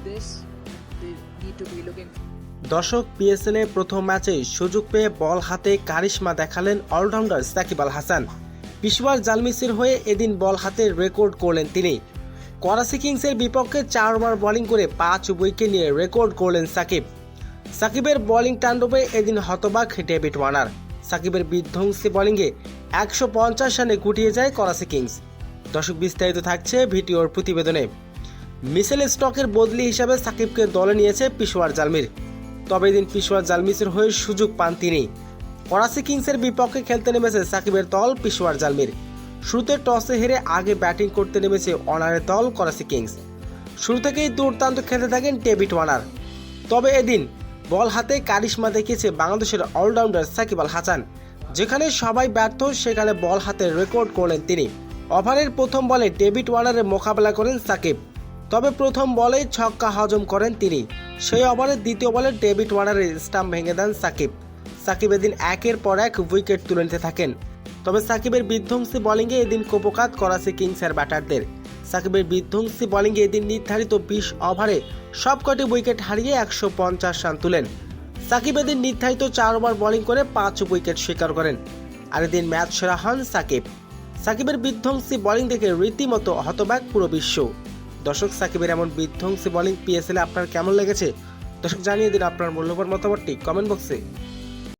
this, they need to be looking. দর্শক, PSL এর প্রথম ম্যাচে সুযোগ পেয়ে বল হাতে কারিশমা দেখালেন অলরাউন্ডার সাকিব আল হাসান। পেশোয়ার জালমিসের হয়ে এদিন বল হাতে রেকর্ড করলেন তিনি। করাচি কিংসের বিপক্ষে 4 ওভার বোলিং করে 5 উইকেট নিয়ে রেকর্ড করলেন সাকিব। সাকিবের বোলিং তাণ্ডবে এদিন হতবাক ডেভিড ওয়ার্নার। সাকিবের বিধ্বংসী বোলিংয়ে 150 রানে গুটিয়ে যায় করাচি কিংস। দর্শক, বিস্তারিত থাকছে ভিডিওর প্রতিবেদনে। মিচেল স্টকের বদলি হিসাবে সাকিবকে দলে নিয়েছে পেশোয়ার জালমির। তবে এদিন পেশোয়ার জালমিসের হয়ে সুযোগ পান তিনি। করাচি কিংসের বিপক্ষে খেলতে নেমেছে সাকিবের দল পেশোয়ার জালমির। শুরুতে টসে হেরে আগে ব্যাটিং করতে নেমেছে ওয়ার্নারের দল করাচি কিংস। শুরু থেকেই দুর্দান্ত খেলতে থাকেন ডেভিড ওয়ার্নার। তবে এদিন বল হাতে কারিশমা দেখিয়েছে বাংলাদেশের অলরাউন্ডার সাকিব আল হাসান। যেখানে সবাই ব্যর্থ, সেখানে বল হাতে রেকর্ড করলেন তিনি। ওভারের প্রথম বলে ডেভিড ওয়ার্নারের মোকাবেলা করেন সাকিব। তবে প্রথম বলেই ছক্কা হজম করেন তিনি। সেই ওভারের দ্বিতীয় বলে ডেভিড ওয়ার্নারের স্টাম্প ভেঙে দেন সাকিব। সাকিব এদিন একের পর এক উইকেট তুলে নিতে থাকেন। তবে সাকিবের বিধ্বংসী বোলিংয়ে এদিন কোপকাত করাচি কিংসের ব্যাটারদের। সাকিবের বিধ্বংসী বোলিংয়ে এদিন নির্ধারিত 20 ওভারে সবকটি উইকেট হারিয়ে 150 রান তুলেন। সাকিব এদিন নির্ধারিত 4 ওভার বোলিং করে 5 উইকেট শিকার করেন। আর এদিন ম্যাচ সেরা হন সাকিব। সাকিবের বিধ্বংসী বোলিং দেখে রীতিমতো হতবাক পুরো বিশ্ব। দর্শক, সাকিবের এমন বিধ্বংসী বোলিং পিএসএল আপনার কেমন লেগেছে? দর্শক, জানিয়ে দিন আপনার মূল্যবান মতামতটি কমেন্ট বক্সে।